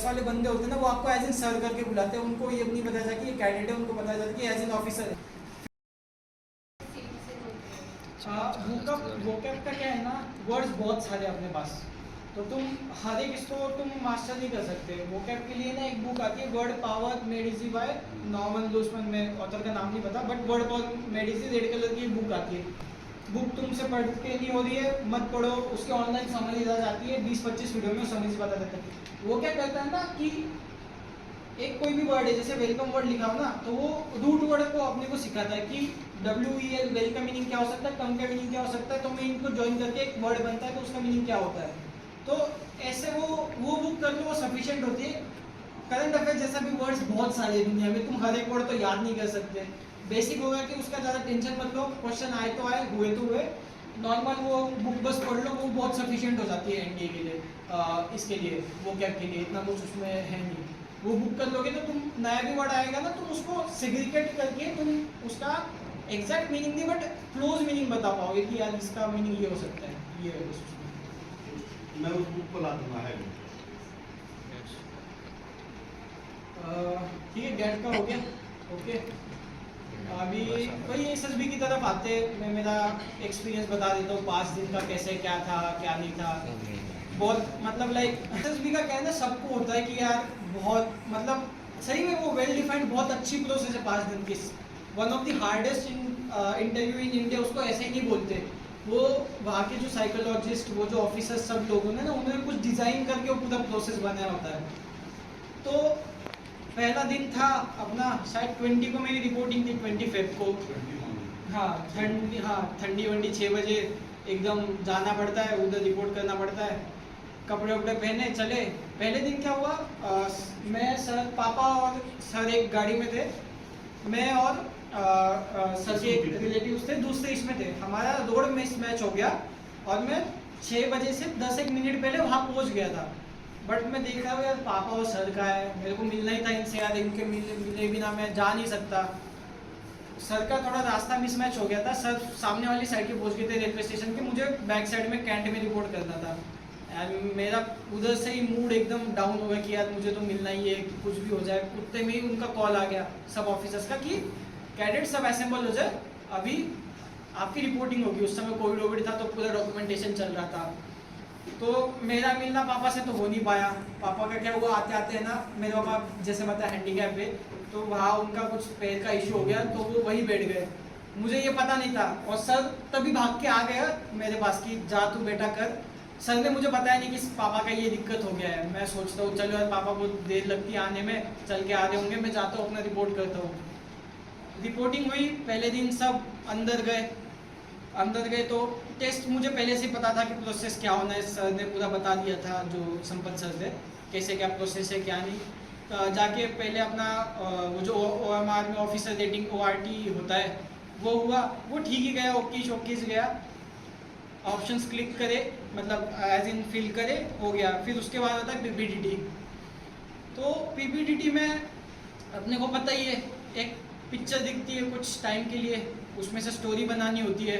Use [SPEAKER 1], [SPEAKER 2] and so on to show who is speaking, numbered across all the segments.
[SPEAKER 1] वाले बंदे होते हैं ना, वो आपको एज इन सर करके बुलाते हैं, उनको ये नहीं पता था कि ये कैडेट है, उनको पता चलता कि एज इन ऑफिसर है। वोकैब का क्या है ना, वर्ड्स बहुत सारे अपने पास, तो तुम हर एक इसको तुम मास्टर नहीं कर सकते। वोकैब के लिए ना एक बुक आती है, word power made easy by Norman Looseman, में ऑथर का नाम नहीं पता, but word power made easy red colour की बुक आती है। बुक तुमसे पढ़ के नहीं हो रही है, मत पढ़ो, उसके ऑनलाइन समझ आ जाती है, 20-25 वीडियो में समझ बता देता है। वो क्या करता है ना कि एक कोई भी वर्ड है, जैसे वेलकम वर्ड लिखा हो ना, तो वो रूट वर्ड को अपने को सिखाता है कि WEL वेल का मीनिंग क्या हो सकता है, कम का मीनिंग क्या हो सकता है, तो मैं इनको ज्वाइन करके एक वर्ड बनता है, तो उसका मीनिंग क्या होता है। तो ऐसे वो बुक कर लो, वो सफिशिएंट होती है। करंट अफेयर जैसा भी वर्ड्स बहुत सारे दुनिया में, तुम हर एक वर्ड तो याद नहीं कर सकते। बेसिक होगा कि उसका ज़्यादा टेंशन मत लो, क्वेश्चन आए तो आए, हुए तो हुए, नॉर्मल वो बुक बस पढ़ लो, वो बहुत सफिशिएंट हो जाती है NDA के लिए, इसके लिए, वो क्या के लिए इतना कुछ उसमें है नहीं। वो बुक कर लोगे तो तुम नया भी वर्ड आएगा ना, तुम उसको सेग्रीगेट करके तुम उसका एग्जैक्ट मीनिंग नहीं बट क्लोज मीनिंग बता पाओगे कि यार इसका मीनिंग ये हो सकता है, ये है बस उसमें।
[SPEAKER 2] मैं उस बुक को ला दूंगा है।
[SPEAKER 1] ठीक है, गेट का हो गया। ओके, अभी वही SSB की तरफ आते, मैं मेरा एक्सपीरियंस बता देता हूँ 5 दिन का, कैसे क्या था क्या नहीं था। बहुत मतलब लाइक SSB का कहना सबको होता है कि यार बहुत मतलब सही में वो वेल डिफाइंड बहुत अच्छी प्रोसेस है 5 दिन की। One of the hardest interview in India, उसको ऐसे ही नहीं बोलते। वो वहाँ के जो साइकोलॉजिस्ट, वो जो ऑफिसर सब लोगों ने ना, उन्होंने कुछ डिज़ाइन करके वो पूरा प्रोसेस बनाया होता है। तो पहला दिन था अपना, शायद 20 को मेरी रिपोर्टिंग थी, 25 को। हाँ ठंडी वंडी 6 बजे एकदम जाना पड़ता है उधर, रिपोर्ट करना पड़ता है, कपड़े वपड़े पहने चले। पहले दिन क्या हुआ, मैं सर, पापा और सर एक गाड़ी में थे, मैं और सर के रिलेटिव्स थे दूसरे इसमें थे। हमारा रोड मिस मैच हो गया और मैं 6 बजे से 10-1 मिनट पहले वहाँ पहुँच गया था। बट मैं देख रहा हूँ यार पापा और सर का है, मेरे को मिलना ही था इनसे यार, इनके मिले बिना मैं जा नहीं सकता। सर का थोड़ा रास्ता मिसमैच हो गया था, सर सामने वाली साइड के पहुँच गए थे रेलवे स्टेशन के, मुझे बैक साइड में कैंट में रिपोर्ट करना था। यार मेरा उधर से ही मूड एकदम डाउन हो गया कि यार मुझे तो मिलना ही है, कुछ भी हो जाए। कुत्ते में ही उनका कॉल आ गया सब ऑफिसर्स का कि कैडेट सब असेंबल हो जाए, अभी आपकी रिपोर्टिंग होगी। उस समय कोविड था तो पूरा डॉक्यूमेंटेशन चल रहा था। तो मेरा मिलना पापा से तो हो नहीं पाया। पापा का क्या हुआ, आते आते है ना, मेरे पापा जैसे बताया हैंडीकैप पे, तो वहाँ उनका कुछ पैर का इशू हो गया, तो वो वहीं बैठ गए। मुझे ये पता नहीं था, और सर तभी भाग के आ गया मेरे पास कि जा तू बेटा कर। सर ने मुझे बताया नहीं कि पापा का ये दिक्कत हो गया है। मैं सोचता हूँ चलो यार पापा बहुत देर लगती है आने में, चल के आ रहे होंगे, मैं जाता हूँ अपना रिपोर्ट करता हूँ। रिपोर्टिंग हुई, पहले दिन सब अंदर गए तो टेस्ट मुझे पहले से पता था कि प्रोसेस क्या होना है, सर ने पूरा बता दिया था, जो संपत सर थे, कैसे क्या प्रोसेस है क्या नहीं। तो जाके पहले अपना वो जो OMR में ऑफिसर रेटिंग ORT होता है वो हुआ, वो ठीक ही गया, ओके शोकीज गया। ऑप्शंस क्लिक करे, मतलब एज इन फिल करे, हो गया। फिर उसके बाद आता है PPDT। तो PPDT में अपने को पता ही है, एक पिक्चर दिखती है कुछ टाइम के लिए, उसमें से स्टोरी बनानी होती है,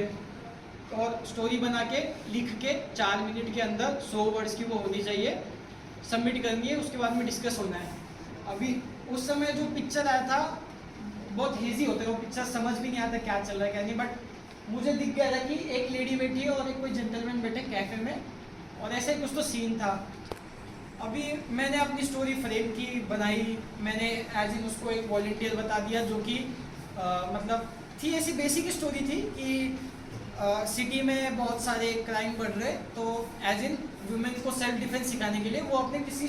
[SPEAKER 1] और स्टोरी बना के लिख के 4 मिनट के अंदर 100 वर्ड्स की वो होनी चाहिए, सबमिट करनी है, उसके बाद में डिस्कस होना है। अभी उस समय जो पिक्चर आया था बहुत ईजी होता है, वो पिक्चर समझ भी नहीं आता क्या चल रहा है क्या नहीं, बट मुझे दिख गया था कि एक लेडी बैठी है और एक कोई जेंटलमैन बैठे कैफे में, और ऐसे कुछ तो सीन था। अभी मैंने अपनी स्टोरी फ्रेम की बनाई, मैंने एज इन उसको एक वॉलंटियर बता दिया, जो कि मतलब थी ऐसी बेसिक स्टोरी थी कि सिटी में बहुत सारे क्राइम बढ़ रहे, तो एज इन वुमेन को सेल्फ डिफेंस सिखाने के लिए वो अपने किसी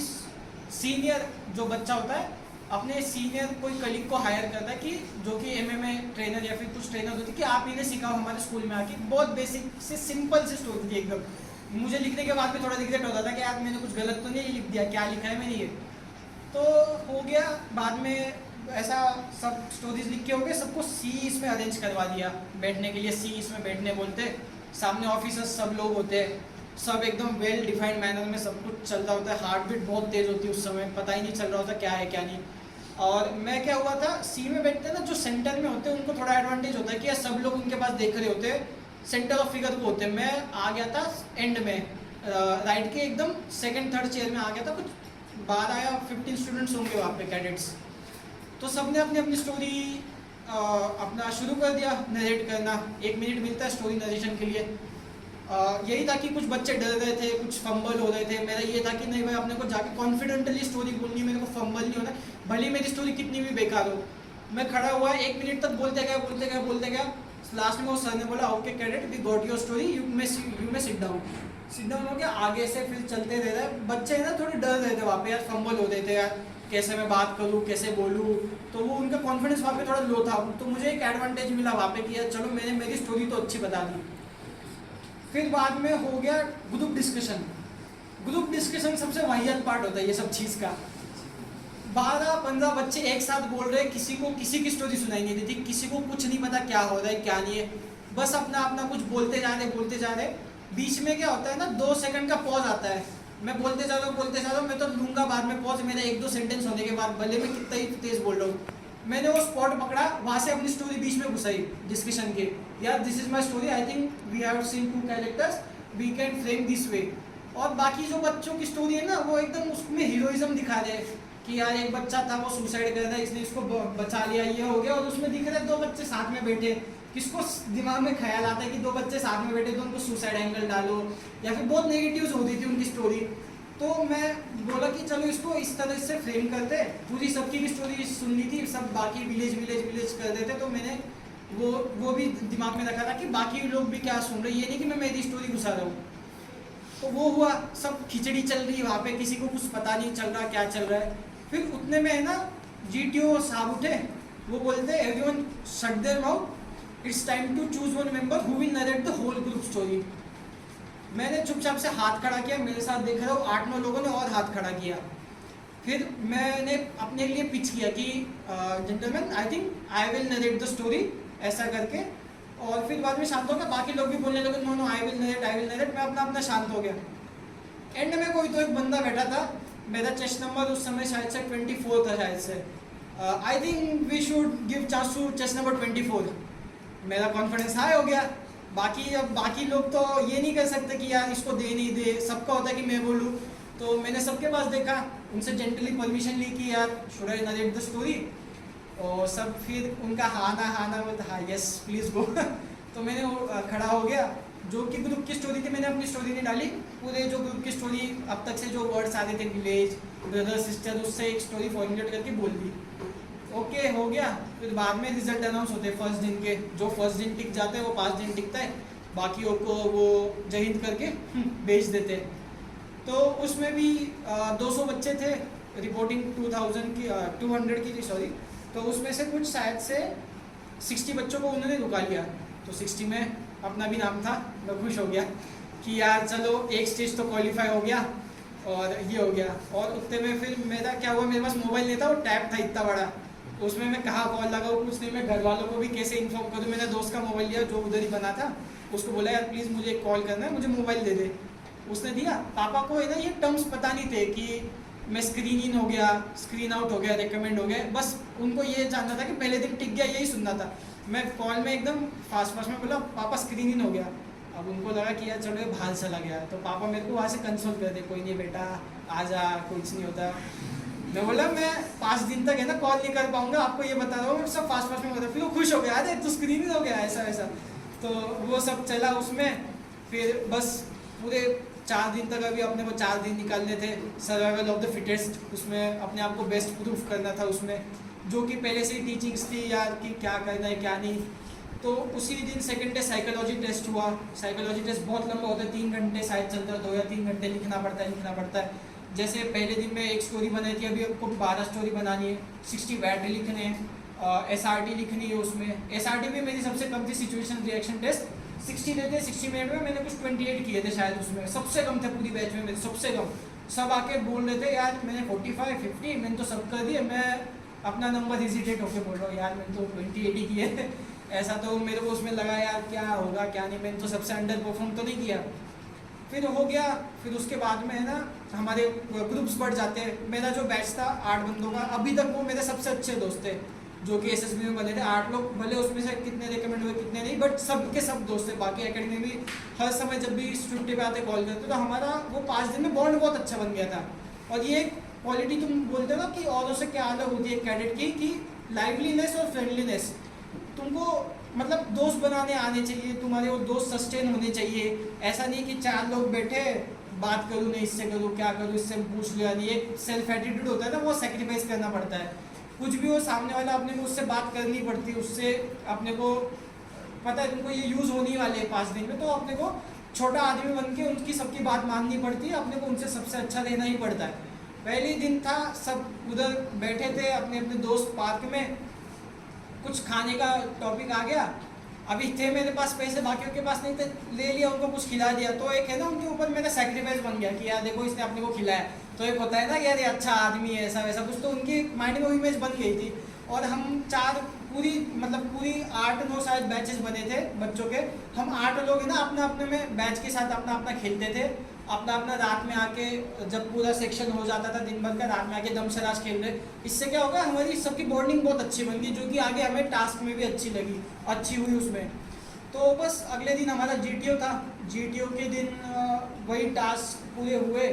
[SPEAKER 1] सीनियर जो बच्चा होता है, अपने सीनियर कोई कलीग को हायर करता है कि जो कि MMA ट्रेनर या फिर कुछ ट्रेनर होती है, कि आप इन्हें सिखाओ हमारे स्कूल में आके। बहुत बेसिक से सिंपल सी स्टोरी थी एकदम। मुझे लिखने के बाद भी थोड़ा रिग्रेट होता था कि यार मैंने कुछ गलत तो नहीं लिख दिया, क्या लिखा है मैंने ये। तो हो गया, बाद में ऐसा सब स्टोरीज लिख के हो गए, सबको सीट्स में अरेंज करवा दिया बैठने के लिए। सीट्स में बैठने बोलते, सामने ऑफिसर्स सब लोग होते हैं, सब एकदम वेल डिफाइंड मैनर में सब कुछ चल रहा होता है। हार्ट बीट बहुत तेज़ होती है उस समय, पता ही नहीं चल रहा होता क्या है क्या नहीं। और मैं क्या हुआ था, सी में बैठते हैं ना, जो सेंटर में होते हैं उनको थोड़ा एडवांटेज होता है कि सब लोग उनके पास देख रहे होते हैं, सेंटर ऑफ फिगर को होते हैं। मैं आ गया था एंड में, राइट के एकदम सेकंड थर्ड चेयर में आ गया था, कुछ 12 या 15 स्टूडेंट्स होंगे वहाँ पे, कैडेट्स। तो सबने अपनी अपनी स्टोरी अपना शुरू कर दिया नरेट करना। 1 मिनट मिलता है स्टोरी नरेशन के लिए। यही था कि कुछ बच्चे डर रहे थे, कुछ फंबल हो रहे थे। मेरा ये था कि नहीं भाई, अपने को जाके कॉन्फिडेंटली स्टोरी बोलनी है, मेरे को फंबल नहीं होना, भले ही मेरी स्टोरी कितनी भी बेकार हो। मैं खड़ा हुआ 1 मिनट तक बोलते गया। लास्ट में वो सर ने बोला, okay cadet, we got your story, you may sit down. Sit down हो गया। आगे से फिर चलते रह रहे। बच्चे ना थोड़े डर रहे थे वहाँ पे, यार फंबल हो रहे थे, यार कैसे मैं बात करूँ, कैसे बोलूँ। तो वो उनका कॉन्फिडेंस वहाँ पे थोड़ा लो था। तो मुझे एक एडवांटेज मिला वहाँ पे कि यार चलो मैंने मेरी स्टोरी तो अच्छी बता दी। फिर बाद में हो गया ग्रुप डिस्कशन। ग्रुप डिस्कशन सबसे वाहियात पार्ट होता है ये सब चीज़ का। 12-15 बच्चे एक साथ बोल रहे हैं, किसी को किसी की स्टोरी सुनाई नहीं देती, किसी को कुछ नहीं पता क्या हो रहा है क्या नहीं है, बस अपना अपना कुछ बोलते जा रहे। बीच में क्या होता है ना, 2 सेकंड का पॉज आता है। मैं बोलते जा रहा हूँ, मैं तो लूँगा बाद में पॉज, मेरा 1-2 सेंटेंस होने के बाद, भले मैं कितना ही तेज बोल रहा हूँ। मैंने वो स्पॉट पकड़ा, वहाँ से अपनी स्टोरी बीच में घुसाई डिस्कशन के। यार this is my story, I think we have seen 2 characters, we can frame this way. और बाकी जो बच्चों की स्टोरी है ना, वो एकदम उसमें हीरोइज्म दिखा रहे हैं कि यार एक बच्चा था, वो सुसाइड कर रहा है, इसने इसको बचा लिया, ये हो गया। और उसमें दिख रहे 2 बच्चे साथ में बैठे। किसको दिमाग में ख्याल आता है कि 2 बच्चे साथ में बैठे तो उनको सुसाइड एंगल डालो, या फिर बहुत नेगेटिव्स होती थी उनकी स्टोरी। तो मैं बोला कि चलो इसको इस तरह से फ्रेम करते। पूरी सबकी भी स्टोरी सुन ली थी, सब बाकी विलेज कर रहे थे। तो मैंने वो भी दिमाग में रखा था कि बाकी लोग भी क्या सुन रहे, ये नहीं कि मैं मेरी स्टोरी घुसा रहा हूँ। तो वो हुआ, सब खिचड़ी चल रही वहाँ पे, किसी को कुछ पता नहीं चल रहा क्या चल रहा है। फिर उतने में है ना GTO साहब उठे, वो बोलते everyone shut their mouth, it's time to choose one member who will narrate the whole group story. मैंने चुपचाप से हाथ खड़ा किया, मेरे साथ देख रहा हूँ 8-9 लोगों ने और हाथ खड़ा किया। फिर मैंने अपने लिए पिच किया कि gentleman, I think I will narrate the story, ऐसा करके। और फिर बाद में शांत हो गया, बाकी लोग भी बोलने लगे नो आई विल नरेट। मैं अपना शांत हो गया। एंड में कोई तो एक बंदा बैठा था, मेरा चेस्ट नंबर उस समय शायद से 24 था शायद से। I think we should give chance to chest number 24। मेरा कॉन्फिडेंस हाई हो गया। बाकी लोग तो ये नहीं कर सकते कि यार इसको दे नहीं दे, सबका होता है कि मैं बोलूँ। तो मैंने सबके पास देखा, उनसे जेंटली परमिशन ली कि यार should I narrate the story. और सब फिर उनका हाँ ना बोलता, हाँ यस प्लीज़ गो। तो मैंने खड़ा हो गया। जो कि ग्रुप की स्टोरी थी, मैंने अपनी स्टोरी नहीं डाली, पूरे जो ग्रुप की स्टोरी अब तक से जो वर्ड्स आ रहे थे, विलेज, ब्रदर, सिस्टर, उससे एक स्टोरी फॉर्मुलेट करके बोल दी। ओके हो गया। फिर बाद में रिजल्ट अनाउंस होते हैं फर्स्ट दिन के। जो फर्स्ट दिन टिक जाते हैं वो 5 दिन टिकता है, बाकियों को वो जय हिंद करके भेज देते हैं। तो उसमें भी 200 बच्चे थे, रिपोर्टिंग 200 की थी सॉरी। तो उसमें से कुछ शायद से 60 बच्चों को उन्होंने रुका लिया। तो 60 में अपना भी नाम था। मैं खुश हो गया कि यार चलो एक स्टेज तो क्वालिफाई हो गया और ये हो गया। और उतने में फिर मेरा क्या हुआ, मेरे पास मोबाइल नहीं था, वो टैब था इतना बड़ा, उसमें मैं कहाँ कॉल लगाऊँ कुछ नहीं। मैं घर वालों को भी कैसे इन्फॉर्म करूँ। मैंने दोस्त का मोबाइल लिया जो उधर ही बना था, उसको बोला यार प्लीज़ मुझे कॉल करना है, मुझे मोबाइल दे दे। उसने दिया। पापा को है ना ये टर्म्स पता नहीं थे कि मैं स्क्रीन इन हो गया, स्क्रीन आउट हो गया, रिकमेंड हो गया, बस उनको ये जानना था कि पहले दिन टिक गया, यही सुनना था। मैं कॉल में एकदम फास्ट में बोला पापा स्क्रीन इन हो गया। अब उनको लगा कि यार चलो बाहर चला गया। तो पापा मेरे को वहाँ से कंसोल कर दे, कोई नहीं बेटा आ जा, कुछ नहीं होता। मैं बोला मैं 5 दिन तक है ना कॉल नहीं कर पाऊंगा, आपको ये बता रहा हूँ। सब फास्ट में बता। फिर वो खुश हो गया, अरे तो स्क्रीन इन हो गया, ऐसा वैसा। तो वो सब चला उसमें। फिर बस पूरे 4 दिन तक अभी अपने को 4 दिन निकालने थे। सर्वाइवल ऑफ द फिटेस्ट, उसमें अपने आप को बेस्ट प्रूफ करना था उसमें, जो कि पहले से ही टीचिंग्स थी यार कि क्या करना है क्या नहीं। तो उसी दिन सेकंड डे साइकोलॉजी टेस्ट हुआ। साइकोलॉजी टेस्ट बहुत लंबा होता है, 3 घंटे शायद चलता है, 2 या 3 घंटे लिखना पड़ता है। जैसे पहले दिन में एक स्टोरी बनाई थी, अभी आपको 12 स्टोरी बनानी है, 60 वर्ड लिखने हैं, SRT लिखनी है उसमें। SRT भी मेरी सबसे कम थी, सिचुएशन रिएक्शन टेस्ट 60 देते, 60 मिनट में मैंने कुछ 28 किए थे शायद, उसमें सबसे कम थे पूरी बैच में मेरे, सबसे कम। सब आके बोल रहे थे यार मैंने 45 50 मैंने तो सब कर दिए। मैं अपना नंबर हेजिटेट होकर बोल रहा हूँ यार मैंने तो 28 किए। ऐसा तो मेरे को उसमें लगा यार क्या होगा क्या नहीं, मैंने तो सबसे अंडर परफॉर्म तो नहीं किया। फिर हो गया। फिर उसके बाद में है ना हमारे ग्रुप्स बढ़ जाते हैं। मेरा जो बैच था 8 बंदों का, अभी तक वो मेरे सबसे अच्छे दोस्त थे जो कि SSB में बने थे। 8 लोग, भले उसमें से कितने रिकमेंड हुए कितने नहीं, बट सब के सब दोस्त थे। बाकी एकेडमी में भी हर समय जब भी छुट्टी पे आते कॉल करते, तो हमारा वो 5 दिन में बॉन्ड बहुत अच्छा बन गया था। और ये क्वालिटी तुम बोलते हो ना कि औरों से क्या अलग होती है कैडेट की, कि लाइवलीनेस और फ्रेंडलीनेस। तुमको मतलब दोस्त बनाने आने चाहिए, तुम्हारे वो दोस्त सस्टेन होने चाहिए। ऐसा नहीं कि 4 लोग बैठे बात करूँ नहीं इससे करूँ क्या करूँ इससे पूछ लिया नहीं, एक सेल्फ एटीट्यूड होता है ना, वो सेक्रीफाइस करना पड़ता है। कुछ भी हो सामने वाला अपने को उससे बात करनी पड़ती है, उससे अपने को पता है तुमको ये यूज़ होने वाले हैं 5 दिन में, तो अपने को छोटा आदमी बन के उनकी सबकी बात माननी पड़ती है, अपने को उनसे सबसे अच्छा रहना ही पड़ता है। पहले दिन था, सब उधर बैठे थे अपने अपने दोस्त पार्क में, कुछ खाने का टॉपिक आ गया, अभी थे मेरे पास पैसे बाकियों के पास नहीं थे, ले लिया उनको कुछ खिला दिया, तो एक है ना उनके ऊपर मेरा सेक्रीफाइस बन गया कि यार देखो इसने अपने को खिलाया, तो एक होता है ना यार ये अच्छा आदमी है ऐसा वैसा कुछ, तो उनकी माइंड में वो इमेज बन गई थी। और हम 4 पूरी 8-9 शायद बैचेस बने थे बच्चों के, हम 8 लोग है ना अपना अपने में बैच के साथ अपना अपना खेलते थे, अपना अपना रात में आके जब पूरा सेक्शन हो जाता था दिन भर का, रात में आके दमशराज खेल रहे। इससे क्या होगा हमारी सबकी बॉन्डिंग बहुत अच्छी बन गई, जो कि आगे हमें टास्क में भी अच्छी हुई उसमें। तो बस अगले दिन हमारा जीटीओ था, जीटीओ के दिन वही टास्क पूरे हुए,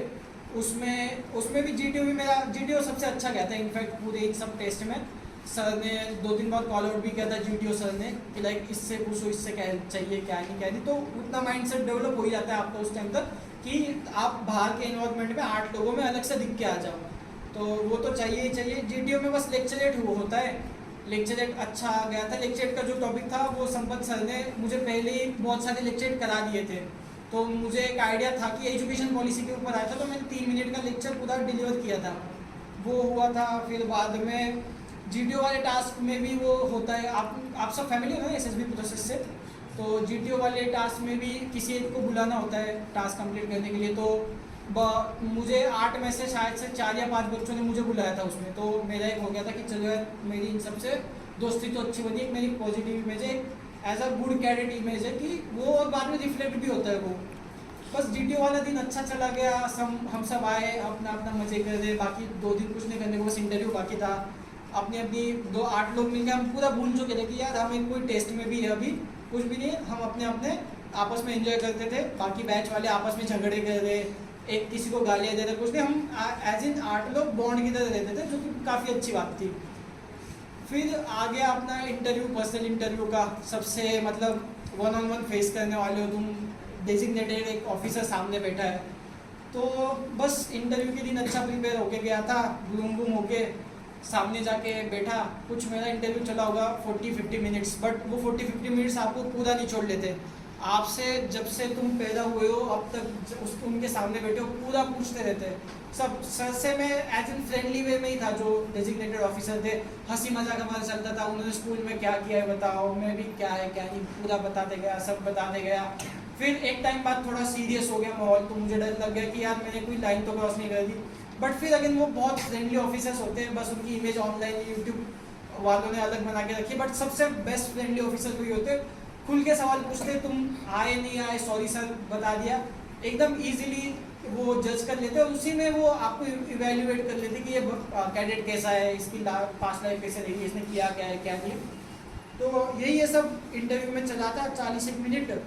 [SPEAKER 1] उसमें भी जीटीओ सबसे अच्छा गया था इनफैक्ट पूरे इन सब टेस्ट में। सर ने 2 दिन बाद कॉल आउट भी किया था जीटीओ सर ने कि लाइक इससे पूछो इससे क्या चाहिए क्या नहीं, तो उतना माइंडसेट डेवलप हो ही जाता है आपका उस टाइम तक कि आप बाहर के एनवायरनमेंट में 8 लोगों में अलग से दिख के आ जाओ, तो वो तो चाहिए ही चाहिए। जीटीओ में बस लेक्चर 8 होता है, लेक्चर 8 अच्छा गया था। लेक्चर 8 का जो टॉपिक था वो संपत सर ने मुझे पहले ही बहुत सारे लेक्चर करा दिए थे, तो मुझे एक आइडिया था कि एजुकेशन पॉलिसी के ऊपर आया था, तो मैंने 3 मिनट का लेक्चर पूरा डिलीवर किया था, वो हुआ था। फिर बाद में जीटीओ वाले टास्क में भी वो होता है, आप सब फैमिली हो ना एसएसबी प्रोसेस से, तो जीटीओ वाले टास्क में भी किसी एक को बुलाना होता है टास्क कंप्लीट करने के लिए, तो मुझे 8 में से शायद से 4 या 5 बच्चों ने मुझे बुलाया था उसमें, तो मेरा एक हो गया था कि चलो यार मेरी इन सबसे दोस्ती तो अच्छी बनी, एक मेरी पॉजिटिव इमेज है, as a good cadet image है कि वो, और बाद में रिफ्लेक्ट भी होता है वो। बस जीटीओ वाला दिन अच्छा चला गया, हम सब आए अपना अपना मजे कर रहे, बाकी 2 दिन कुछ नहीं करने को, बस इंटरव्यू बाकी था। अपनी 8 लोग मिलकर हम पूरा भूल चुके थे कि यार हमें कोई टेस्ट में भी है, अभी कुछ भी नहीं, हम अपने अपने आपस में एंजॉय करते थे, बाकी बैच वाले आपस में झगड़े कर रहे, एक किसी को गालियाँ दे रहे, कुछ नहीं, हम एज इन 8 लोग बॉन्ड की तरह रहते थे, जो कि काफ़ी अच्छी बात थी। फिर आ गया अपना इंटरव्यू, पर्सनल इंटरव्यू का, सबसे मतलब 1-on-1 फेस करने वाले हो तुम, डेजिग्नेटेड एक ऑफिसर सामने बैठा है, तो बस इंटरव्यू के दिन अच्छा प्रिपेयर होके गया था, ग्लूम होके सामने जाके बैठा। कुछ मेरा इंटरव्यू चला होगा 40-50 मिनट्स, बट वो 40-50 मिनट्स आपको पूरा नहीं छोड़ लेते, आपसे जब से तुम पैदा हुए हो अब तक उनके सामने बैठे हो पूरा पूछते रहते हैं सब। सर से मैं एज इन फ्रेंडली वे में ही था, जो डेजिग्नेटेड ऑफिसर थे, हंसी मजाक हमारा चलता था, उन्होंने स्कूल में क्या किया है बताओ, मैं भी क्या है क्या नहीं पूरा बताते गया, सब बताते गया। फिर एक टाइम बाद थोड़ा सीरियस हो गया माहौल, तो मुझे डर लग गया कि यार मैंने कोई लाइन तो क्रॉस नहीं कर दी, बट फिर अगेन वो बहुत फ्रेंडली ऑफिसर्स होते हैं, बस उनकी इमेज ऑनलाइन यूट्यूब वालों ने अलग बना के रखी, बट सबसे बेस्ट फ्रेंडली ऑफिसर वही होते, खुल के सवाल पूछते, तुम आए नहीं आए सॉरी सर बता दिया, एकदम इजीली वो जज कर लेते, और उसी में वो आपको इवेल्युएट कर लेते कि ये कैडेट कैसा है, इसकी पास्ट लाइफ कैसे रही है, इसने किया क्या है क्या नहीं। तो यही ये सब इंटरव्यू में चला था 40 मिनट।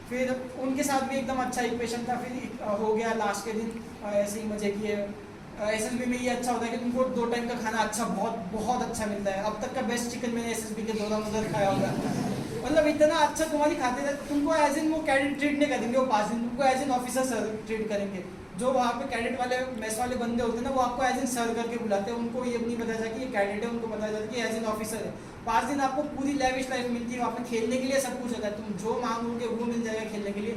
[SPEAKER 1] फिर उनके साथ भी एकदम अच्छा इक्वेशन था, फिर हो गया लास्ट के दिन ऐसे ही मजे किए। एसएसबी में ये अच्छा होता है कि तुमको 2 टाइम का खाना अच्छा बहुत अच्छा मिलता है, अब तक का बेस्ट चिकन मैंने एसएसबी के दौरान उधर खाया होगा, मतलब इतना अच्छा तुम्हारी खाते थे, तुमको एज इन वो कैडेट ट्रीट नहीं करेंगे वो 5 दिन, तुमको as in officer sir treat करेंगे। जो वहाँ पे कैडेट वाले मेस वाले बंदे होते हैं ना, वो आपको एज इन सर करके बुलाते हैं, उनको ये नहीं बताया जाता कि ये कैडेट है, उनको बताया जाता है कि एज इन ऑफिसर है। 5 दिन आपको पूरी लेविश लाइफ मिलती है, वहाँ पे खेलने के लिए सब कुछ होता है, तुम जो मांगोगे वो मिल जाएगा खेलने के लिए,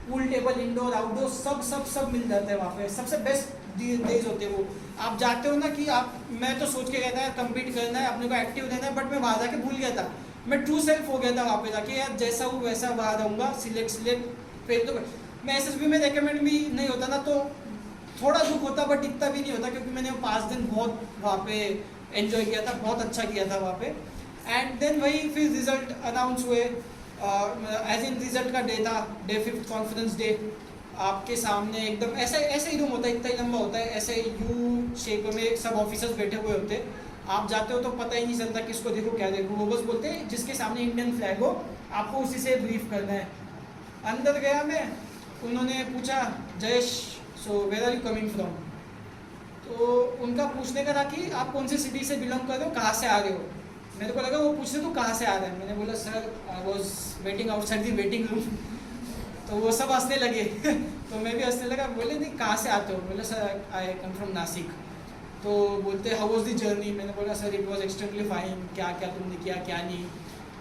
[SPEAKER 1] पूल टेबल इंडोर आउटडोर सब मिल जाता है वहाँ पे, सबसे बेस्ट डेज होते हैं वो। आप जाते हो ना कि मैं तो सोच के गया था कम्पीट करना है, अपने को एक्टिव रहना है, बट मैं वहाँ जाके भूल गया था, मैं ट्रू सेल्फ हो गया था वहाँ पे जाके, यार जैसा हूँ वैसा बाहर रहूँगा, सिलेक्ट फिर तो मैं एसएसबी में रिकमेंड भी नहीं होता ना, तो थोड़ा दुख होता, बट इतना भी नहीं होता, क्योंकि मैंने 5 दिन बहुत वहाँ पे एंजॉय किया था, बहुत अच्छा किया था वहाँ पे। एंड देन वही फिर रिजल्ट अनाउंस हुए, एज इन रिजल्ट का डे था, डे 5th कॉन्फ्रेंस डे, आपके सामने एकदम ऐसे ही रूम होता है, इतना ही लंबा होता है, ऐसे यू शेप में सब ऑफिसर्स बैठे हुए होते हैं, आप जाते हो तो पता ही नहीं चलता किसको देखो क्या देखो, वो बस बोलते हैं जिसके सामने इंडियन फ्लैग हो आपको उसी से ब्रीफ करना है। अंदर गया मैं, उन्होंने पूछा Jayesh so where are you coming from, तो उनका पूछने का था कि आप कौन सी सिटी से बिलोंग कर रहे हो, कहाँ से आ रहे हो। मेरे को लगा वो पूछते तो कहाँ से आ रहे हैं। मैंने बोला sir I was waiting outside the waiting room. तो वो सब हंसने लगे तो मैं भी हंसने लगा। बोले नहीं कहाँ से आते हो। बोला sir I come from Nashik. तो बोलते हाउ वाज द जर्नी। मैंने बोला sir it was extremely fine, क्या क्या तुमने किया क्या नहीं।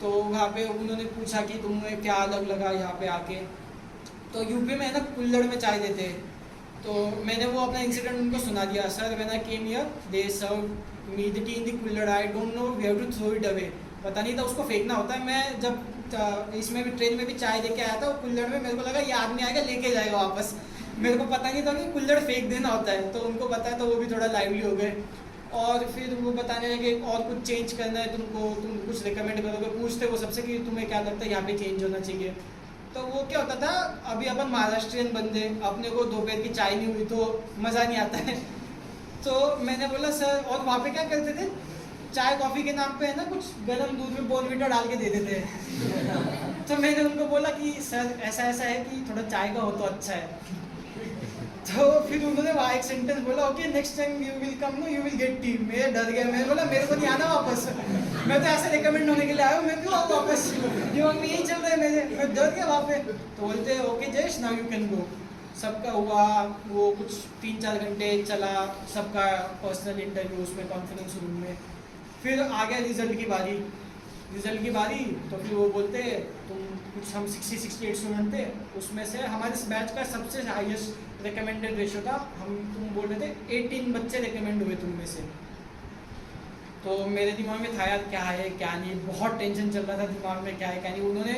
[SPEAKER 1] तो वहाँ पे उन्होंने पूछा कि तुम्हें क्या अलग लगा यहाँ पे आके। तो यूपी में है ना कुल्हड़ में चाय देते हैं। तो मैंने वो अपना इंसिडेंट उनको सुना दिया। Sir when I came here they serve me the tea in the kulhad, I don't know we have to throw it away. पता नहीं था उसको फेंकना होता है। मैं जब इसमें भी ट्रेन में भी चाय लेके आया था कुल्हड़ में, मेरे को लगा ये आदमी आएगा लेके जाएगा वापस। मेरे को पता नहीं था कि कुल्हड़ फेंक देना होता है। तो उनको पता है तो वो भी थोड़ा लाइवली हो गए। और फिर वो बताने लगे और कुछ चेंज करना है तुमको, तुम कुछ रिकमेंड करोगे। पूछते वो सबसे कि तुम्हें क्या लगता है यहाँ पे चेंज होना चाहिए। तो वो क्या होता था, अभी अपन महाराष्ट्रियन बंदे, अपने को दोपहर की चाय नहीं हुई तो मज़ा नहीं आता है। तो मैंने बोला सर, और वहाँ पे क्या करते थे, चाय कॉफ़ी के नाम पे है ना कुछ गर्म दूध में बॉर्नविटा डाल के दे देते हैं। तो मैंने उनको बोला कि सर ऐसा ऐसा है कि थोड़ा चाय का हो तो अच्छा है। तो फिर उन्होंने वहाँ एक सेंटेंस बोला, okay next time you will come no you will get tea. मैं डर गया। मैंने बोला मेरे को नहीं आना वापस, मैं तो ऐसे रिकमेंड होने के लिए आया हूँ, मैं क्यों आऊँ वापस, दिमाग में यही चल रहा है मेरे। मैं डर गया वहाँ पे। तो बोलते okay Jayesh now you can go. सबका हुआ वो कुछ 3-4 घंटे चला सबका पर्सनल इंटरव्यू उसमें कॉन्फ्रेंस रूम में। फिर आ गया रिजल्ट की बारी। तो फिर वो बोलते तुम कुछ, हम 60-68 स्टूडेंट थे, उसमें से हमारे इस बैच का सबसे हाईएस्ट रिकमेंडेड रेशियो था। तुम बोल रहे थे 18 बच्चे रिकमेंड हुए तुम में से। तो मेरे दिमाग में था यार क्या है क्या नहीं, बहुत टेंशन चल रहा था दिमाग में क्या है क्या नहीं। उन्होंने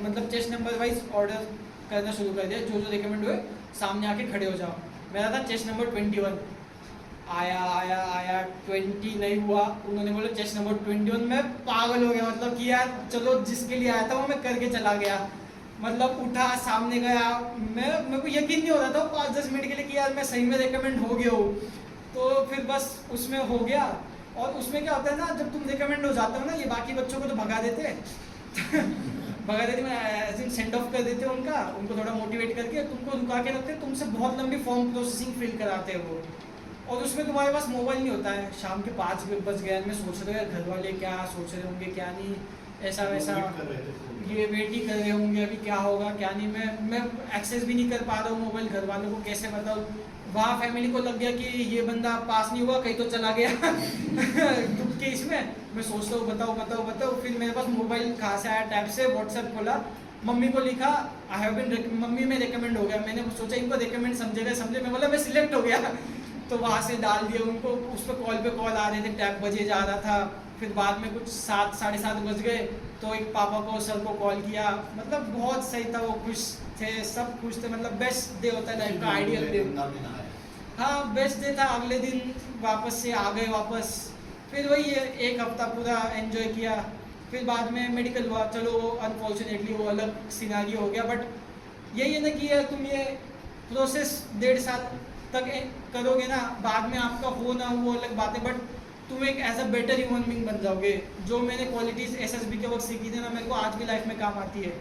[SPEAKER 1] मतलब चेस्ट नंबर वाइज ऑर्डर करना शुरू कर दिया, जो जो रिकमेंड हुए सामने आके खड़े हो जाओ। मेरा था चेस्ट नंबर 21। आया 20 नहीं हुआ। उन्होंने बोला चेस्ट नंबर 21। मैं पागल हो गया, मतलब कि यार चलो जिसके लिए आया था वो मैं करके चला गया। मतलब उठा सामने गया, मेरे को यकीन नहीं हो रहा था 5-10 मिनट के लिए कि यार मैं सही में रिकमेंड हो गया हूँ। तो फिर बस उसमें हो गया। और उसमें क्या होता है ना, जब तुम रिकमेंड हो जाते हो ना, ये बाकी बच्चों को तो भगा देते मैं सेंड ऑफ कर देते उनको थोड़ा मोटिवेट करके तुमको रुका के रखते, तुमसे बहुत लंबी फॉर्म प्रोसेसिंग फिल कराते हैं वो। और उसमें तुम्हारे पास मोबाइल नहीं होता है। शाम के 5 बज गए, मैं सोच रहा हूँ घर वाले क्या सोच रहे होंगे क्या नहीं, ऐसा वैसा ये वेट ही कर रहे होंगे अभी क्या होगा क्या नहीं। मैं एक्सेस भी नहीं कर पा रहा हूँ मोबाइल, घर वालों को कैसे बताऊँ। वहाँ फैमिली को लग गया कि ये बंदा पास नहीं हुआ, कहीं तो चला गया दुख के इसमें। मैं सोचता हूँ बताओ। फिर मेरे पास मोबाइल कहाँ से आया, टैब से व्हाट्सएप खोला, मम्मी को लिखा आई हैव बीन, मम्मी में रिकमेंड हो गया। मैंने सोचा इनको रिकमेंड समझे, मैं बोला मैं सिलेक्ट हो गया। तो वहाँ से डाल दिया उनको, उस पर कॉल पे कॉल आ रहे थे, टैब बजे जा रहा था। फिर बाद में कुछ 7-7:30 बज गए तो एक पापा को सर को कॉल किया। मतलब बहुत सही था, वो खुश थे, सब खुश थे। मतलब बेस्ट डे होता है लाइफ का, आइडियल डे। हाँ बेस्ट डे था। अगले दिन वापस से आ गए वापस। फिर वही है, एक हफ्ता पूरा एंजॉय किया। फिर बाद में मेडिकल हुआ, चलो अनफॉर्चुनेटली वो अलग सिनारियो हो गया। बट यही है ना कि यार तुम ये प्रोसेस 1.5 साल तक करोगे ना, बाद में आपका हो ना वो अलग बात है, बट तुम एक as a better human being बन जाओगे। जो मैंने क्वालिटीज़ एसएसबी के वक्त सीखी थी ना, मेरे को आज भी लाइफ में काम आती है।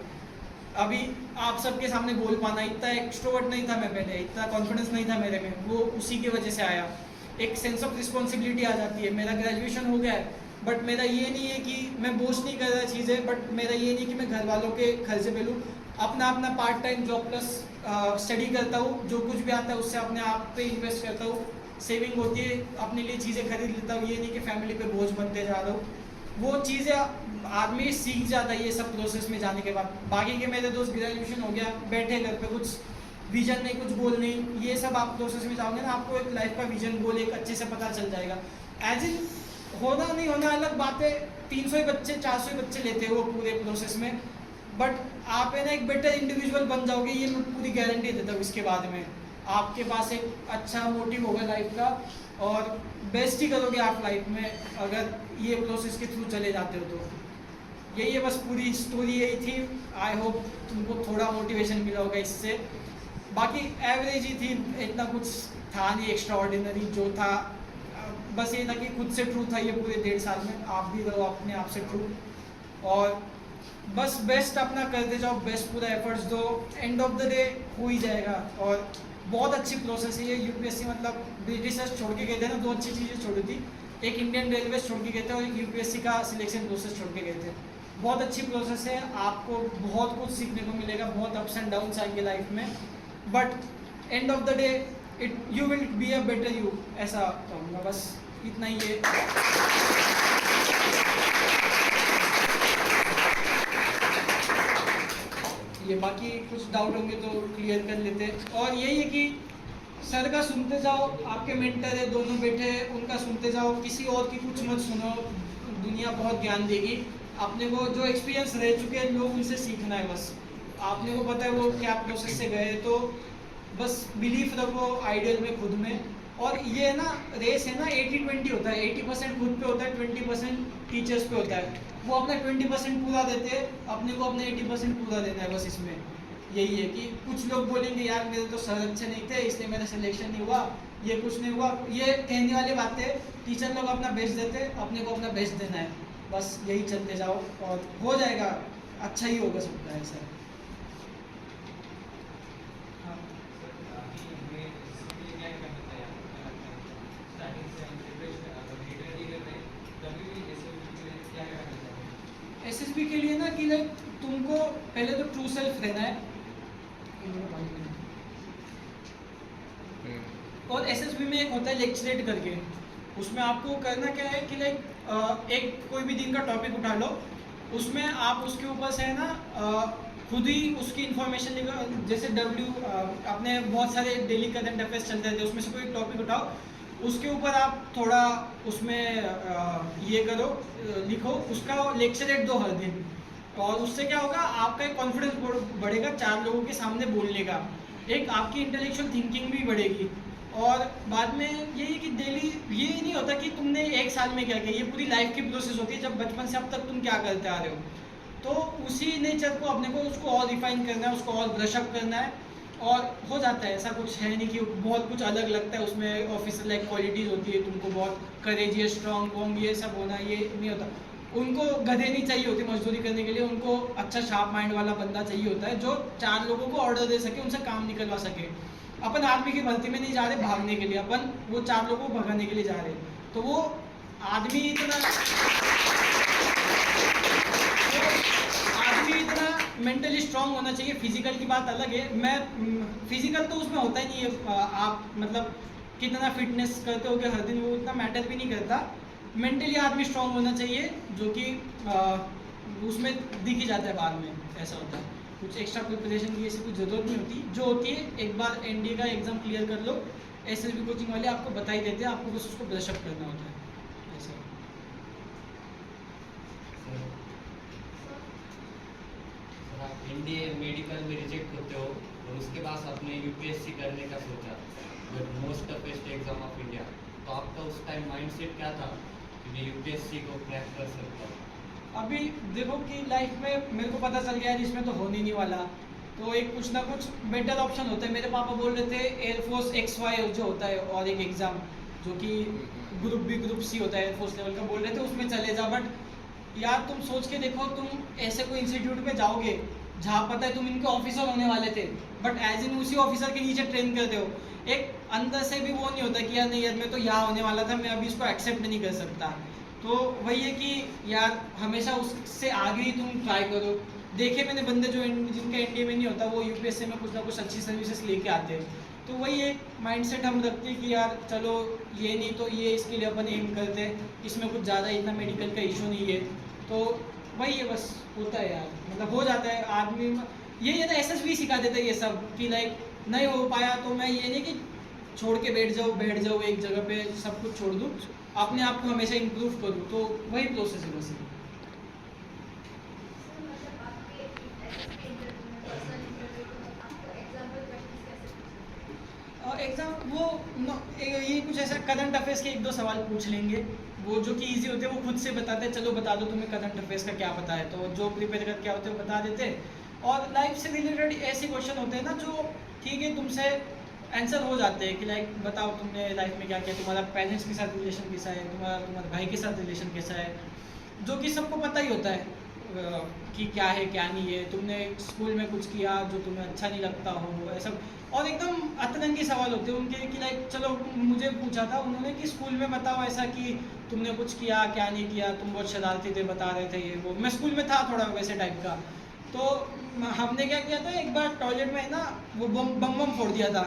[SPEAKER 1] अभी आप सबके सामने बोल पाना, इतना एक्सट्रोवर्ट नहीं था मैं पहले, इतना कॉन्फिडेंस नहीं था मेरे में, वो उसी की वजह से आया। एक सेंस ऑफ रिस्पॉन्सिबिलिटी आ जाती है। मेरा ग्रेजुएशन हो गया है, बट मेरा ये नहीं है कि मैं बोझ नहीं कर रहा चीज़ें, बट मेरा ये नहीं कि मैं घर वालों के खर्चे पे लूँ। अपना part time job plus study करता हूँ, जो कुछ भी आता है उससे अपने आप पे इन्वेस्ट करता हूँ। सेविंग होती है, अपने लिए चीज़ें खरीद लेता हूँ। ये नहीं कि फैमिली पे बोझ बनते जा रहा हूँ। वो चीज़ें आदमी सीख जाता है ये सब प्रोसेस में जाने के बाद। बाकी के मेरे दोस्त ग्रेजुएशन हो गया, बैठे घर पे, कुछ विजन नहीं, कुछ गोल नहीं। ये सब आप प्रोसेस में जाओगे ना, आपको एक लाइफ का विजन गोल एक अच्छे से पता चल जाएगा। एज इन होना नहीं होना अलग बात है, 300 बच्चे 400 बच्चे लेते हैं वो पूरे प्रोसेस में, बट आप है ना एक बेटर इंडिविजुअल बन जाओगे, ये मैं पूरी गारंटी देता हूँ। इसके बाद में आपके पास एक अच्छा मोटिव होगा लाइफ का, और बेस्ट ही करोगे आप लाइफ में अगर ये प्रोसेस के थ्रू चले जाते हो। तो यही है बस, पूरी स्टोरी यही थी। आई होप तुमको थोड़ा मोटिवेशन मिला होगा इससे। बाकी एवरेज ही थी, इतना कुछ था नहीं एक्स्ट्रा ऑर्डिनरी। जो था बस ये था कि खुद से ट्रू था ये पूरे 1.5 साल में। आप भी रहो अपने आप से ट्रू, और बस बेस्ट अपना करते जाओ, बेस्ट पूरा एफर्ट्स दो, एंड ऑफ द डे हो ही जाएगा। और बहुत अच्छी प्रोसेस है ये यूपीएससी, मतलब ब्रिटिशर्स छोड़ के गए थे ना, दो अच्छी चीज़ें छोड़ी थी, एक इंडियन रेलवे छोड़ के गए थे और एक यूपीएससी का सिलेक्शन प्रोसेस छोड़ के गए थे। बहुत अच्छी प्रोसेस है, आपको बहुत कुछ सीखने को मिलेगा, बहुत अप्स एंड डाउन्स आएंगे लाइफ में, but end of the day it you will be a better you, ऐसा कहूँगा। बस इतना ही है। ये बाकी कुछ डाउट होंगे तो क्लियर कर लेते हैं। और यही है कि सर का सुनते जाओ, आपके मेंटर है दोनों बैठे हैं, उनका सुनते जाओ, किसी और की कुछ मत सुनो, दुनिया बहुत ज्ञान देगी। अपने को जो एक्सपीरियंस रह चुके हैं लोग, उनसे सीखना है बस। आपने को पता है वो क्या प्रोसेस से गए, तो बस बिलीफ रखो आइडियल में, खुद में। और ये ना रेस है ना, 80-20 होता है, 80% खुद पे होता है, 20% टीचर्स पे होता है। वो अपना 20% पूरा देते हैं, अपने को अपना 80% पूरा देना है बस। इसमें यही है कि कुछ लोग बोलेंगे यार मेरे तो सर अच्छे नहीं थे इसलिए मेरा सिलेक्शन नहीं हुआ, ये कुछ नहीं हुआ, ये कहने वाली बातें। टीचर लोग अपना बेस्ट देते, अपने को अपना बेस्ट देना है, बस यही चलते जाओ और हो जाएगा, अच्छा ही होगा सबका ऐसा। हाँ। एसएसबी के लिए ना कि लाइक तुमको पहले तो ट्रू सेल्फ रहना है, और एसएसबी में एक होता है लेक्चरेट करके, उसमें आपको करना क्या है कि लाइक एक कोई भी दिन का टॉपिक उठा लो, उसमें आप उसके ऊपर से है ना खुद ही उसकी इन्फॉर्मेशन लेकर, जैसे अपने बहुत सारे डेली करंट अफेयर्स चलते रहते हैं, उसमें से कोई टॉपिक उठाओ, उसके ऊपर आप थोड़ा उसमें ये करो, लिखो, उसका लेक्चरेट दो हर दिन। और उससे क्या होगा, आपका एक कॉन्फिडेंस बढ़ेगा 4 लोगों के सामने बोलने का, एक आपकी इंटेलेक्चुअल थिंकिंग भी बढ़ेगी। और बाद में यही कि डेली ये नहीं होता कि तुमने 1 साल में क्या किया, ये पूरी लाइफ की प्रोसेस होती है, जब बचपन से अब तक तुम क्या करते आ रहे हो, तो उसी नेचर को अपने को उसको और रिफाइन करना है, उसको और ब्रशअप करना है, और हो जाता है। ऐसा कुछ है नहीं कि बहुत कुछ अलग लगता है उसमें, ऑफिसर लाइक क्वालिटीज़ होती है, तुमको बहुत करेजियस, स्ट्रॉन्ग वॉन्ग ये सब होना, ये नहीं होता। उनको गधे नहीं चाहिए होते मजदूरी करने के लिए, उनको अच्छा शार्प माइंड वाला बंदा चाहिए होता है, जो 4 लोगों को ऑर्डर दे सके, उनसे काम निकलवा सके। अपन आर्मी की भर्ती में नहीं जा रहे भागने के लिए, अपन वो 4 लोगों को भगाने के लिए जा रहे हैं। तो वो आदमी इतना मेंटली स्ट्रांग होना चाहिए। फिजिकल की बात अलग है, मैं फिजिकल तो उसमें होता ही नहीं है, आप मतलब कितना फिटनेस करते हो हर दिन, वो उतना मैटर भी नहीं करता। मेंटली आदमी स्ट्रांग होना चाहिए, जो कि उसमें दिख ही जाता है बाद में, ऐसा होता है। कुछ एक्स्ट्रा प्रिपरेशन की ऐसी कुछ ज़रूरत नहीं होती, जो होती है एक बार एनडीए का एग्ज़ाम क्लियर कर लो, एसएसबी कोचिंग वाले आपको बता ही देते हैं, आपको बस उसको ब्रशअप करना होता है, ऐसा।
[SPEAKER 2] एनडीए मेडिकल में रिजेक्ट होते हो और उसके बाद आपने यूपीएससी करने का सोचा, most toughest exam of India, तो आपका उस टाइम माइंडसेट क्या था कि मैं यूपीएससी को क्रैक कर सकता हूँ?
[SPEAKER 1] अभी देखो कि लाइफ में मेरे को पता चल गया है इसमें तो होने नहीं वाला, तो एक कुछ ना कुछ बेटर ऑप्शन होता है। मेरे पापा बोल रहे थे एयरफोर्स XY जो होता है, और एक एग्ज़ाम जो कि ग्रुप बी ग्रुप सी होता है एयरफोर्स लेवल का, बोल रहे थे उसमें चले जा। बट यार तुम सोच के देखो, तुम ऐसे कोई इंस्टीट्यूट में जाओगे जहाँ पता है तुम इनके ऑफिसर होने वाले थे, बट एज इन उसी ऑफिसर के नीचे ट्रेन करते हो, एक अंदर से भी वो नहीं होता कि यार नहीं यार मैं तो यहाँ होने वाला था, मैं अभी इसको एक्सेप्ट नहीं कर सकता। तो वही है कि यार हमेशा उससे आगे ही तुम ट्राई करो। देखे मैंने बंदे जो जिनका एनडीए में नहीं होता, वो यूपीएससी में कुछ ना कुछ अच्छी सर्विसेज लेके आते हैं। तो वही एक माइंडसेट हम रखते हैं कि यार चलो ये नहीं तो ये, इसके लिए अपन एम करते हैं, इसमें कुछ ज़्यादा इतना मेडिकल का इशू नहीं है। तो वही है, बस होता है यार, मतलब हो जाता है आदमी। यही है ना, एसएसबी सिखा देता है ये सब कि लाइक नहीं हो पाया तो मैं ये नहीं कि छोड़ के बैठ जाओ एक जगह पे, सब कुछ छोड़ दूँ, अपने आप को हमेशा इम्प्रूव करूँ। तो वही प्रोसेस है बस। एग्जाम वो ये कुछ ऐसा करंट अफेयर्स के 1-2 सवाल पूछ लेंगे, वो जो कि इजी होते हैं, वो खुद से बताते हैं चलो बता दो तुम्हें करंट अफेयर्स का क्या पता है, तो जो प्रिपेयर करके आते हैं वो बता देते हैं। और लाइफ से रिलेटेड ऐसे क्वेश्चन होते हैं ना जो ठीक है तुमसे आंसर हो जाते हैं कि लाइक बताओ तुमने लाइफ में क्या किया, तुम्हारा पेरेंट्स के साथ रिलेशन कैसा है, तुम्हारे भाई के साथ रिलेशन कैसा है, जो कि सबको पता ही होता है। कि क्या है क्या नहीं है, तुमने स्कूल में कुछ किया जो तुम्हें अच्छा नहीं लगता हो, ऐसा। और एकदम अतरंगी सवाल होते हैं उनके कि लाइक चलो मुझे पूछा था उन्होंने कि स्कूल में बताओ ऐसा कि तुमने कुछ किया क्या नहीं किया, तुम बहुत शरारती थे बता रहे थे ये वो। मैं स्कूल में था थोड़ा वैसे टाइप का, तो हमने क्या किया था एक बार टॉयलेट में ना वो बम बम फोड़ दिया था।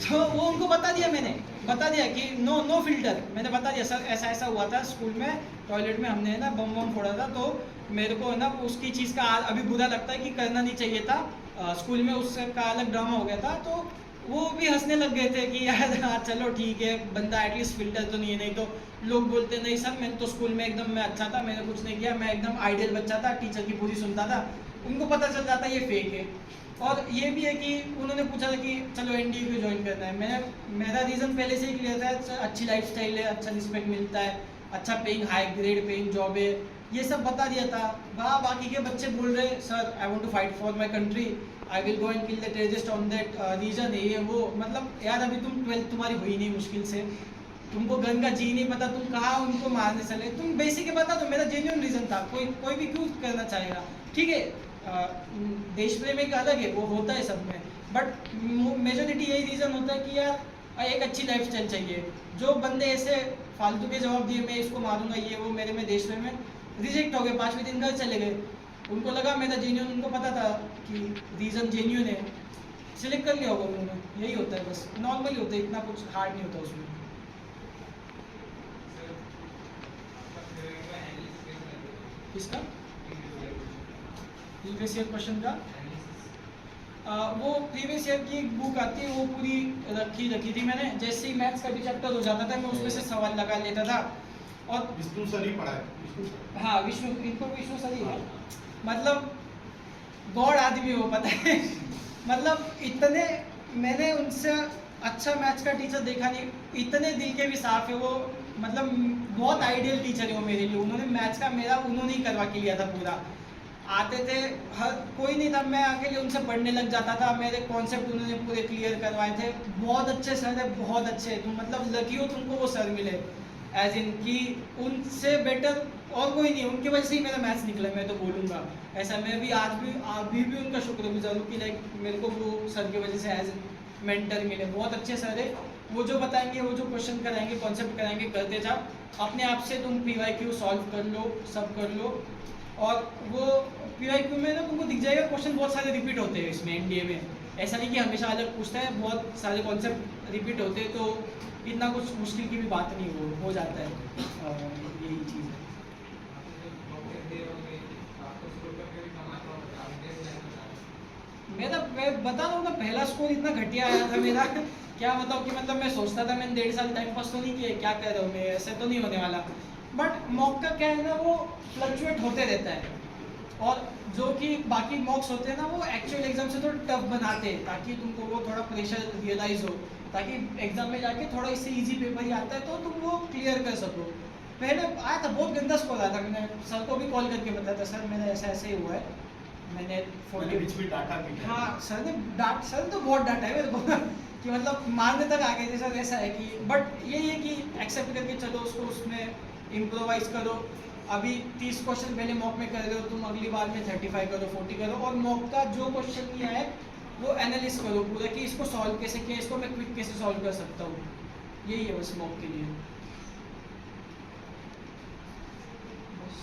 [SPEAKER 1] तो वो उनको बता दिया, मैंने बता दिया कि नो फिल्टर, मैंने बता दिया सर ऐसा ऐसा हुआ था स्कूल में टॉयलेट में, हमने ना बम बम फोड़ा था, तो मेरे को ना उसकी चीज़ का अभी बुरा लगता है कि करना नहीं चाहिए था। स्कूल में उसका अलग ड्रामा हो गया था, तो वो भी हंसने लग गए थे कि यार हाँ चलो ठीक है, बंदा एटलीस्ट फिल्टर तो नहीं है। नहीं तो लोग बोलते नहीं सर मैं तो स्कूल में एकदम मैं अच्छा था, मैंने कुछ नहीं किया, मैं एकदम आइडियल बच्चा था, टीचर की पूरी सुनता था। उनको पता चल जाता ये फेक है। और ये भी है कि उन्होंने पूछा था कि चलो एनडीए क्यों ज्वाइन करना है, मेरा रीज़न पहले से ही क्लियर था, अच्छी लाइफस्टाइल है, अच्छा रिस्पेक्ट मिलता है, अच्छा paying high grade paying job है, ये सब बता दिया था। बाकी के बच्चे बोल रहे sir I want to fight for my country, I will go and kill the terrorist on that reason है ये वो। मतलब यार अभी तुम 12th तुम्हारी हुई नहीं मुश्किल से, तुमको गन का जी नहीं पता, तुम कहाँ उनको मारने चले, तुम बेसिक बता दो। मेरा जेन्युइन रीज़न था, कोई भी क्यों करना चाहेगा, ठीक है देश प्रेम एक अलग है वो होता है सब में, बट मेजोरिटी यही रीज़न होता है कि यार एक अच्छी लाइफस्टाइल चाहिए। जो बंदे ऐसे फालतू के जवाब दिए मैं इसको मारूंगा ये वो, मेरे में देश प्रेम में रिजेक्ट हो गए, 5वें दिन घर चले गए। उनको लगा मेरा जेन्युइन, उनको पता था कि रीज़न जेन्युइन है, सिलेक्ट कर लिया होगा उन्होंने। यही होता है बस, नॉर्मली होता है, इतना कुछ हार्ड नहीं होता उसमें। किसका प्रीवियस ईयर क्वेश्चन का वो प्रीवियस ईयर की एक बुक आती है वो पूरी रखी थी मैंने। जैसे ही मैथ्स का भी चैप्टर हो जाता था मैं उसमें से सवाल लगा लेता था। और
[SPEAKER 3] विष्णु सर ही पढ़ा है।
[SPEAKER 1] हाँ विष्णु सर ही है, मतलब गॉड आदमी हो पता है मतलब इतने मैंने उनसे अच्छा मैथ्स का टीचर देखा नहीं, इतने दिल के भी साफ है वो, मतलब बहुत आइडियल टीचर है वो मेरे लिए। उन्होंने मैथ्स का मेरा उन्होंने ही करवा के लिया था पूरा। आते थे हर कोई नहीं था, मैं अकेले उनसे पढ़ने लग जाता था, मेरे कॉन्सेप्ट उन्होंने पूरे क्लियर करवाए थे। बहुत अच्छे सर है, बहुत अच्छे, तुम मतलब लकी हो तुमको वो सर मिले, एज इन कि उनसे बेटर और कोई नहीं, उनकी वजह से ही मेरा मैथ्स निकला मैं तो बोलूँगा ऐसा। मैं भी अभी भी उनका शुक्रगुजार हूँ कि लाइक मेरे को वो सर की वजह से एज मेंटर मिले। बहुत अच्छे सर है, वो जो बताएंगे वो जो क्वेश्चन कराएंगे कॉन्सेप्ट कराएंगे करते जाओ, अपने आप से तुम PYQ सॉल्व कर लो, सब कर लो। और वो PYQ में ना तुमको दिख जाएगा क्वेश्चन बहुत सारे रिपीट होते हैं इसमें एनडीए में, ऐसा नहीं कि हमेशा अलग पूछता है, बहुत सारे कॉन्सेप्ट रिपीट होते हैं, तो इतना कुछ मुश्किल की भी बात नहीं हो जाता है। यही चीज़ है। मैं बता रहा हूँ ना, पहला स्कोर इतना घटिया आया था मेरा क्या बताऊँ कि मतलब मैं सोचता था मैंने 1.5 साल टाइम पास तो नहीं किया, क्या कर रहा हूँ मैं, ऐसे तो नहीं होने वाला। बट मॉक का क्या है ना, वो फ्लक्चुएट होते रहता है, और जो कि बाकी मॉक्स होते हैं ना वो एक्चुअल एग्जाम से थोड़ा टफ बनाते हैं ताकि तुमको वो थोड़ा प्रेशर रियलाइज हो, ताकि एग्जाम में जाके थोड़ा इससे इजी पेपर ही आता है तो तुम वो क्लियर कर सको। पहले आया था बहुत गंदा स्कोर आया था, मैंने सर को भी कॉल करके बताया था सर मेरा ऐसा ऐसे ही हुआ है, मैंने
[SPEAKER 3] बीच में डाटा भी किया।
[SPEAKER 1] हाँ सर तो बहुत डाटा है मेरे को कि मतलब मारने तक आ गए थे सर, ऐसा है कि बट यही है कि एक्सेप्ट करके चलो उसको, उसमें इम्प्रोवाइज करो। अभी 30 क्वेश्चन पहले मॉक में कर रहे हो तुम, अगली बार में 35 करो, 40 करो, और मॉक का जो क्वेश्चन नहीं आए वो एनालिस करो पूरा कि इसको सॉल्व कैसे किया, इसको मैं क्विक कैसे सॉल्व कर सकता हूँ। यही है बस मॉक के लिए। बस